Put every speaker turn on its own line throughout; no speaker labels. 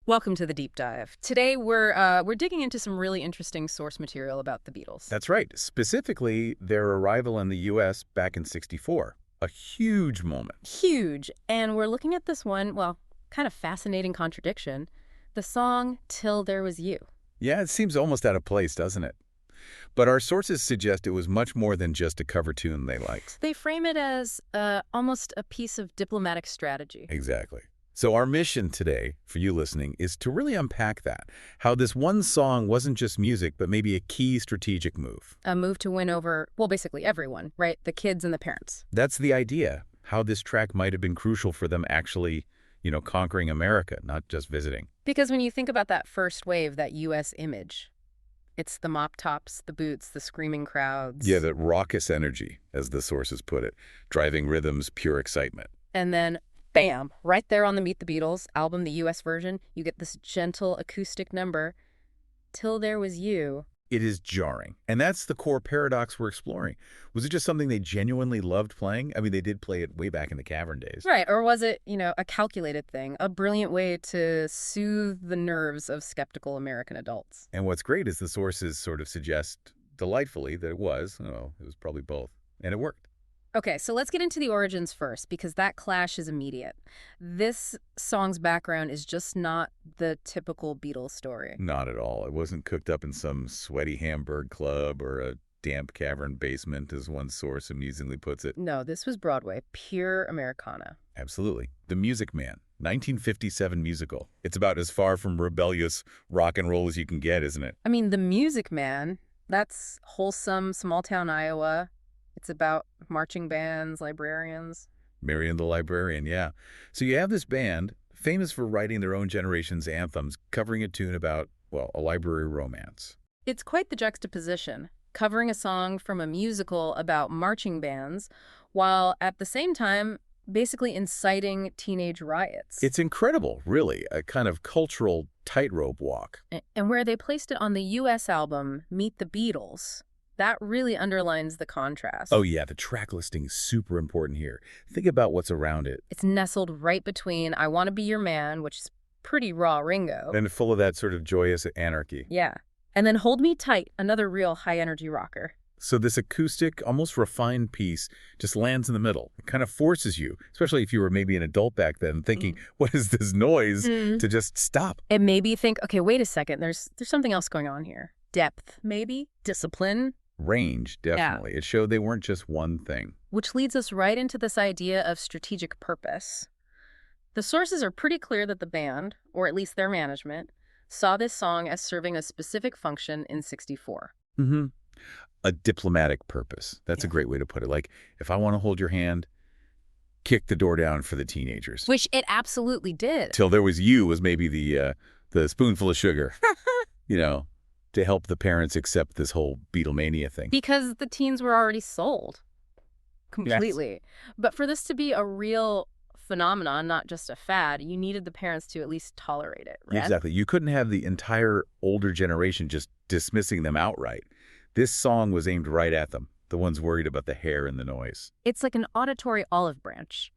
Welcome to the deep dive. Today we're digging into some really interesting source material about the Beatles.
That's right. Specifically, their arrival in the U.S. back in '64. A huge moment.
Huge. And we're looking at this one, well, kind of fascinating contradiction. The song Till There Was You.
Yeah, it seems almost out of place, doesn't it? But our sources suggest it was much more than just a cover tune they liked.
They frame it as almost a piece of diplomatic strategy.
Exactly. So our mission today, for you listening, is to really unpack that. How this one song wasn't just music, but maybe a key strategic move.
A move to win over, well, basically everyone, right? The kids and the parents.
That's the idea. How this track might have been crucial for them actually, conquering America, not just visiting.
Because when you think about that first wave, that U.S. image, it's the mop-tops, the boots, the screaming crowds.
Yeah, that raucous energy, as the sources put it. Driving rhythms, pure excitement.
And then bam, right there on the Meet the Beatles album, the U.S. version, you get this gentle acoustic number, Till There Was You.
It is jarring. And that's the core paradox we're exploring. Was it just something they genuinely loved playing? I mean, they did play it way back in the cavern days.
Right, or was it, a calculated thing, a brilliant way to soothe the nerves of skeptical American adults?
And what's great is the sources sort of suggest delightfully that it was probably both. And it worked.
Okay, so let's get into the origins first, because that clash is immediate. This song's background is just not the typical Beatles story.
Not at all. It wasn't cooked up in some sweaty Hamburg club or a damp cavern basement, as one source amusingly puts it.
No, this was Broadway, pure Americana.
Absolutely. The Music Man, 1957 musical. It's about as far from rebellious rock and roll as you can get, isn't it?
I mean, The Music Man, that's wholesome, small-town Iowa. It's about marching bands, librarians.
Marion the Librarian, yeah. So you have this band, famous for writing their own generation's anthems, covering a tune about, well, a library romance.
It's quite the juxtaposition, covering a song from a musical about marching bands, while at the same time basically inciting teenage riots.
It's incredible, really, a kind of cultural tightrope walk.
And where they placed it on the U.S. album, Meet the Beatles, that really underlines the contrast.
Oh, yeah, the track listing is super important here. Think about what's around it.
It's nestled right between I Want to Be Your Man, which is pretty raw Ringo.
And full of that sort of joyous anarchy.
Yeah. And then Hold Me Tight, another real high-energy rocker.
So this acoustic, almost refined piece just lands in the middle. It kind of forces you, especially if you were maybe an adult back then, thinking, what is this noise, to just stop.
It made me think, okay, wait a second, there's something else going on here. Depth, maybe? Discipline?
Range, definitely. Yeah. It showed they weren't just one thing.
Which leads us right into this idea of strategic purpose. The sources are pretty clear that the band, or at least their management, saw this song as serving a specific function in '64.
Mm-hmm. A diplomatic purpose. That's a great way to put it. Like, if I want to hold your hand, kick the door down for the teenagers.
Which it absolutely did.
Till There Was You was maybe the spoonful of sugar, to help the parents accept this whole Beatlemania thing.
Because the teens were already sold. Completely. Yes. But for this to be a real phenomenon, not just a fad, you needed the parents to at least tolerate it, right?
Exactly. You couldn't have the entire older generation just dismissing them outright. This song was aimed right at them, the ones worried about the hair and the noise.
It's like an auditory olive branch.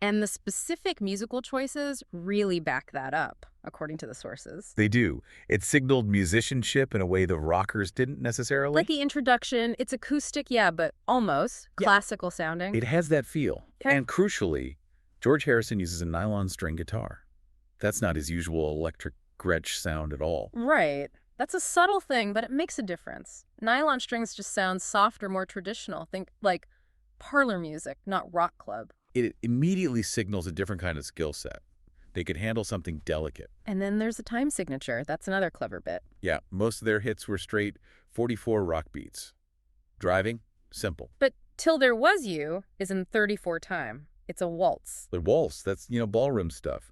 And the specific musical choices really back that up, according to the sources.
They do. It signaled musicianship in a way the rockers didn't necessarily.
Like the introduction, it's acoustic, yeah, but almost classical sounding.
It has that feel. Okay. And crucially, George Harrison uses a nylon string guitar. That's not his usual electric Gretsch sound at all.
Right. That's a subtle thing, but it makes a difference. Nylon strings just sound softer, more traditional. Think like parlor music, not rock club.
It immediately signals a different kind of skill set. They could handle something delicate.
And then there's a time signature. That's another clever bit.
Yeah, most of their hits were straight 44 rock beats. Driving, simple.
But Till There Was You is in 34 time. It's a waltz.
The waltz, that's, ballroom stuff.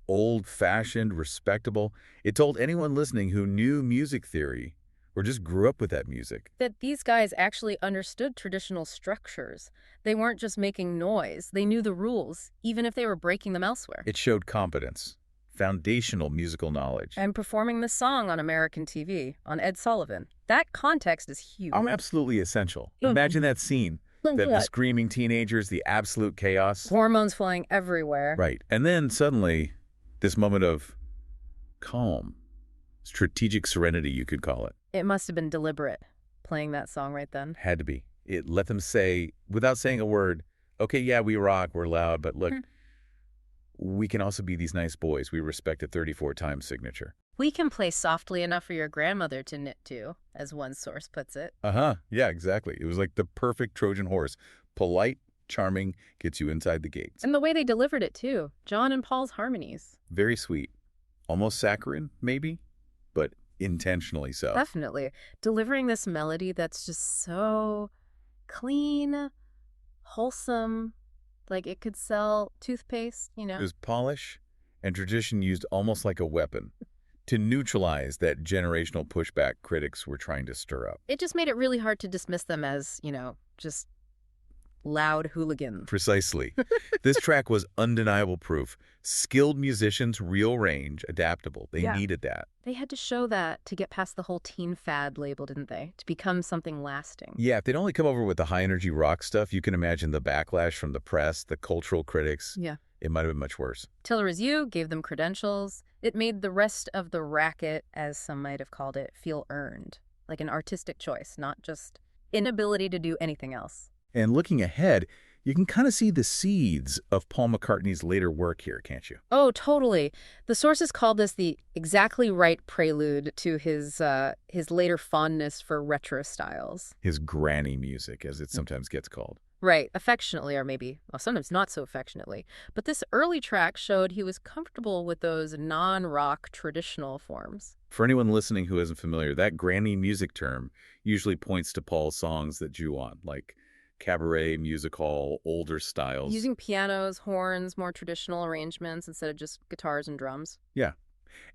Old-fashioned, respectable. It told anyone listening who knew music theory or just grew up with that music
that these guys actually understood traditional structures. They weren't just making noise. They knew the rules, even if they were breaking them elsewhere.
It showed competence, foundational musical knowledge.
And performing the song on American TV, on Ed Sullivan. That context is huge.
Absolutely essential. Imagine that scene. The screaming teenagers, the absolute chaos.
Hormones flying everywhere.
Right. And then suddenly, this moment of calm. Strategic serenity, you could call it.
It must have been deliberate, playing that song right then.
Had to be. It let them say, without saying a word, okay, yeah, we rock, we're loud, but look, we can also be these nice boys. We respect a 34 times signature.
We can play softly enough for your grandmother to knit to, as one source puts it.
Uh-huh. Yeah, exactly. It was like the perfect Trojan horse. Polite, charming, gets you inside the gates.
And the way they delivered it, too. John and Paul's harmonies.
Very sweet. Almost saccharine, maybe, but intentionally so.
Definitely. Delivering this melody that's just so clean, wholesome, like it could sell toothpaste, you
It
know?
was polish and tradition used almost like a weapon to neutralize that generational pushback critics were trying to stir up.
It just made it really hard to dismiss them as, just loud hooligans.
Precisely. This track was undeniable proof. Skilled musicians, real range, adaptable. They needed that.
They had to show that to get past the whole teen fad label, didn't they? To become something lasting.
Yeah, if they'd only come over with the high-energy rock stuff, you can imagine the backlash from the press, the cultural critics.
Yeah.
It might have been much worse.
Tiller's You gave them credentials. It made the rest of the racket, as some might have called it, feel earned. Like an artistic choice, not just inability to do anything else.
And looking ahead, you can kind of see the seeds of Paul McCartney's later work here, can't you?
Oh, totally. The sources called this the exactly right prelude to his later fondness for retro styles.
His granny music, as it sometimes gets called.
Right, affectionately, or maybe, well, sometimes not so affectionately. But this early track showed he was comfortable with those non-rock traditional forms.
For anyone listening who isn't familiar, that granny music term usually points to Paul's songs that Jew on, like cabaret, music hall, older styles.
Using pianos, horns, more traditional arrangements instead of just guitars and drums.
Yeah.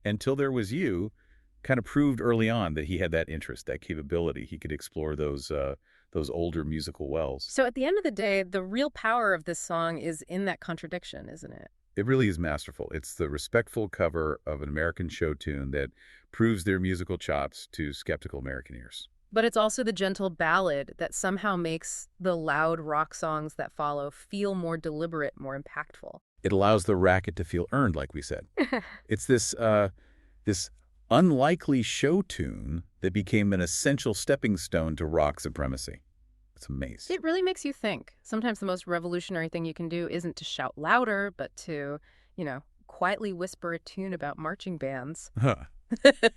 Until There Was You kind of proved early on that he had that interest, that capability. He could explore those older musical wells.
So at the end of the day, the real power of this song is in that contradiction, isn't it?
It really is masterful. It's the respectful cover of an American show tune that proves their musical chops to skeptical American ears.
But it's also the gentle ballad that somehow makes the loud rock songs that follow feel more deliberate, more impactful.
It allows the racket to feel earned, like we said. It's this unlikely show tune that became an essential stepping stone to rock supremacy. It's amazing.
It really makes you think. Sometimes the most revolutionary thing you can do isn't to shout louder, but to, quietly whisper a tune about marching bands.
Huh.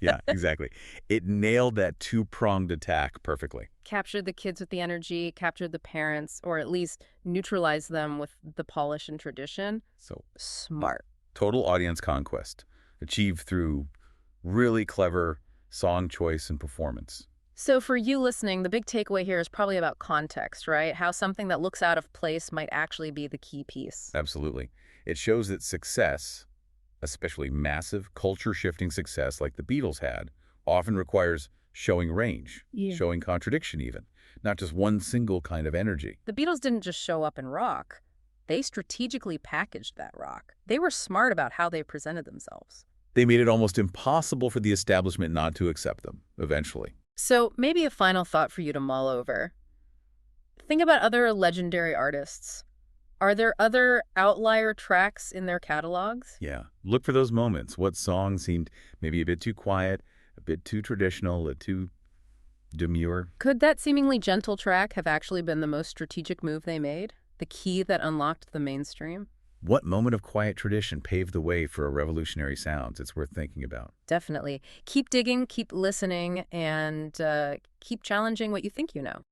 Yeah, exactly. It nailed that two-pronged attack perfectly.
Captured the kids with the energy, captured the parents, or at least neutralized them with the polish and tradition.
So
Smart.
total audience conquest, achieved through really clever song choice and performance.
So for you listening, the big takeaway here is probably about context, right? How something that looks out of place might actually be the key piece.
Absolutely. It shows that success, especially massive, culture-shifting success like the Beatles had, often requires showing range, showing contradiction even, not just one single kind of energy.
The Beatles didn't just show up and rock. They strategically packaged that rock. They were smart about how they presented themselves.
They made it almost impossible for the establishment not to accept them, eventually.
So maybe a final thought for you to mull over. Think about other legendary artists. Are there other outlier tracks in their catalogs?
Yeah. Look for those moments. What song seemed maybe a bit too quiet, a bit too traditional, a too demure?
Could that seemingly gentle track have actually been the most strategic move they made? The key that unlocked the mainstream?
What moment of quiet tradition paved the way for a revolutionary sound? It's worth thinking about.
Definitely. Keep digging, keep listening, and keep challenging what you think you know.